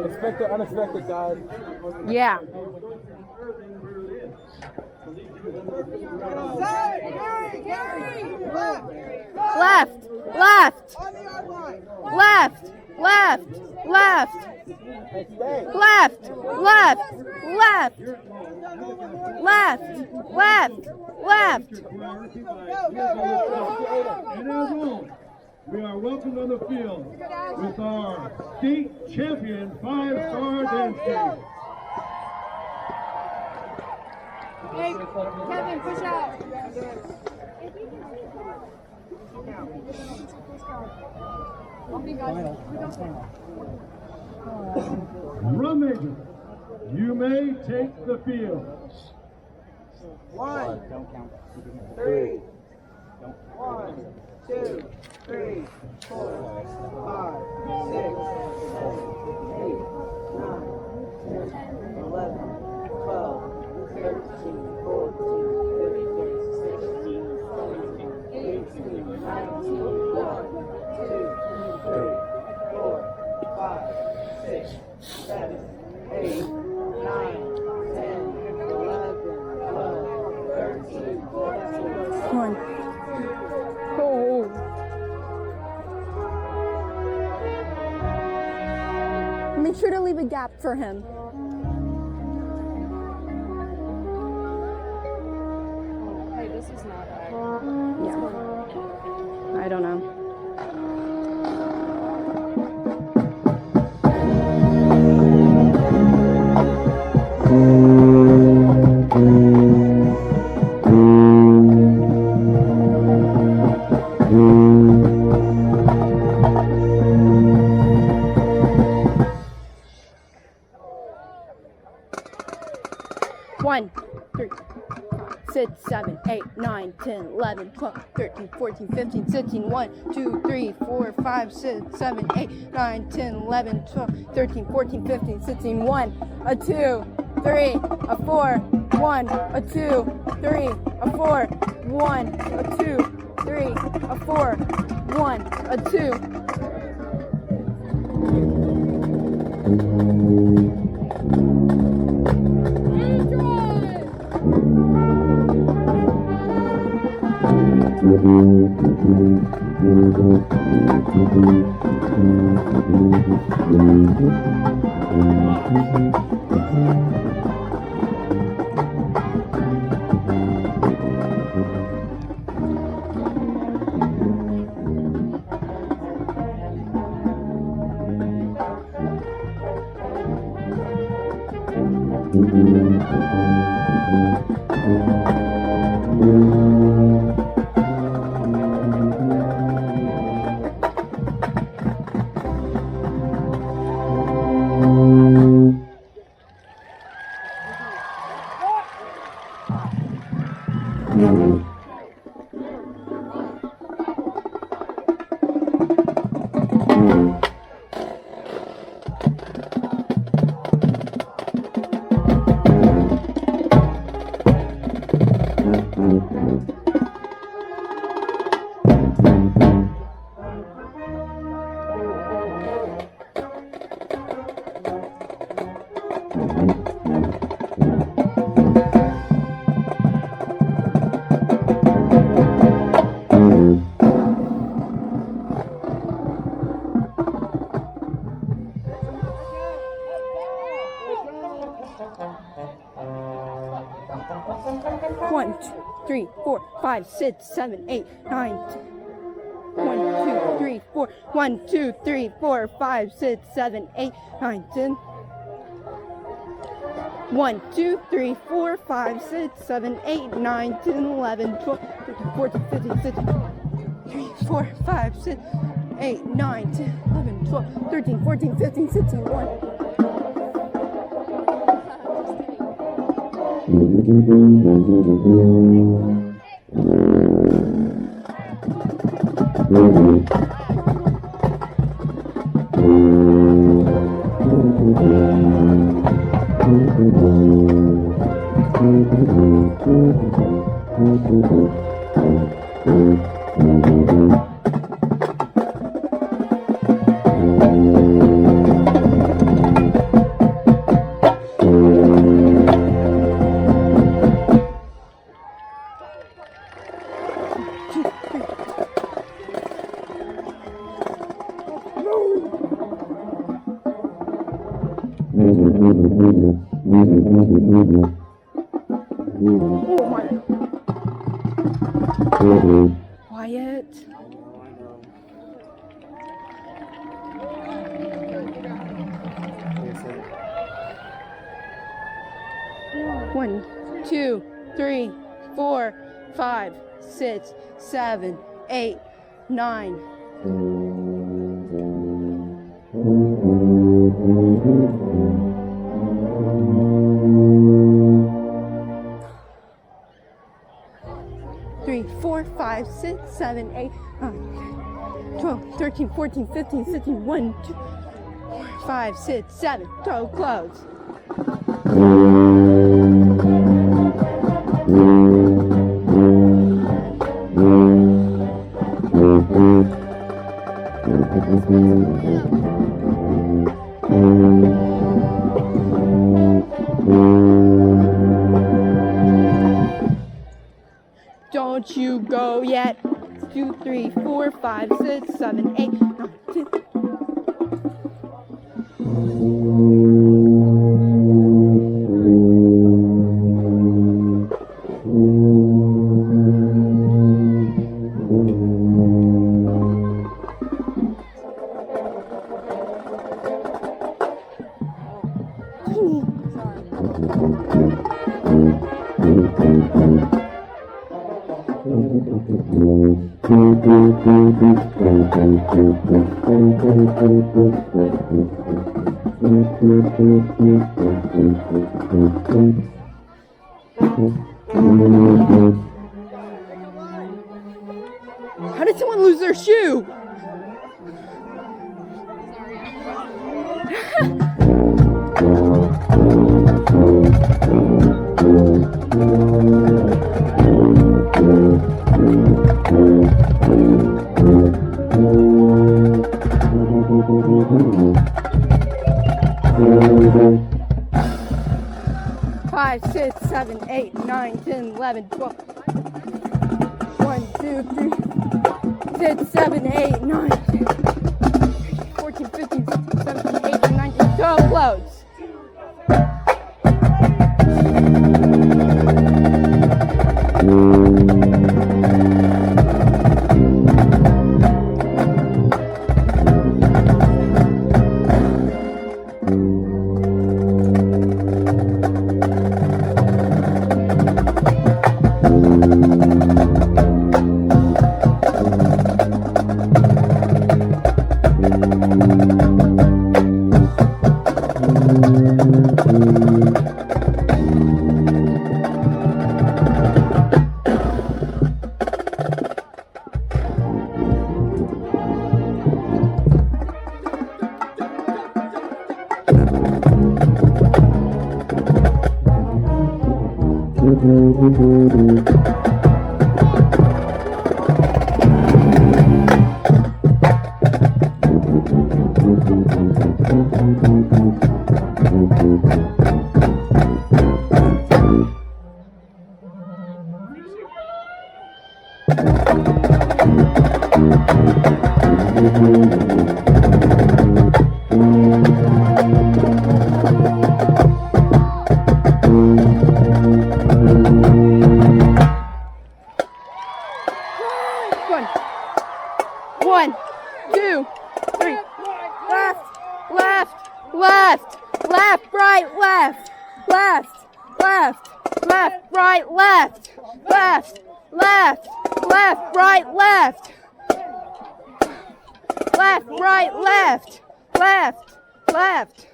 Expected, unexpected, guys. Yeah. Left, left, left, left, left, left, left, left, left, left, left. And as always, we are welcomed on the field with our state champion 5-star dance team. Hey, Kevin, push out. Drum major, you may take the field. 1, 3, 1, 2, 3, 4, 5, 6, 7, 8, 9, 10, 11, 12, 13, 14, 15, 16, 17, 18, 19, 1, 2, 3, 4, 5, 6, 7, 8, 9, 10, 11, 12, 13, 14, 1. Oh. Make sure to leave a gap for him. Hey, this is not right. Yeah. I don't know. One, 3, 6, 7, 8, 9, 10, 11, 12, 13, 14, 15, 16, 1, 2, 3, 4, 5, 6, 7, 8, 9, 10, 11, 12, 13, 14, 15, 16, 1, a 2, 3, a 4, 1, a 2, 3, a 4, 1, a 2, 3, a 4, 1, a 2. One, 2, 3, 4, 5, 6, 7, 8, 9, 10. 1, 2, 3, 4. 1, 2, 3, 4, 5, 6, 7, 8, 9, 10. 1, 2, 3, 4, 5, 6, 7, 8, 9, 10, 11, 12, 13, 14, 15, 16, 3, 4, 5, 6, 8, 9, 10, 11, 12, 13, 14, 15, 16, 1. Oh my. Quiet. One, 2, 3, 4, 5, 6, 7, 8, 9. 3, 4, 5, 6, 7, 8, 9, 12, 13, 14, 15, 16, 1, 2, 4, 5, 6, 7. Throw clothes. Don't you go yet. 2, 3, 4, 5, 6, 7, 8, 9, 10. How did someone lose their shoe? Five, 6, 7, 8, 9, 10, 11, 12. 1, 2, 3, 6, 7, 8, 9, 10, 14, 15, 16, 17, 18, 19, 12 loads. One, 2, 3. Left, left, left, left, right, left, left, left, left, right, left, left, left, left, right, left, left, right, left, left, left.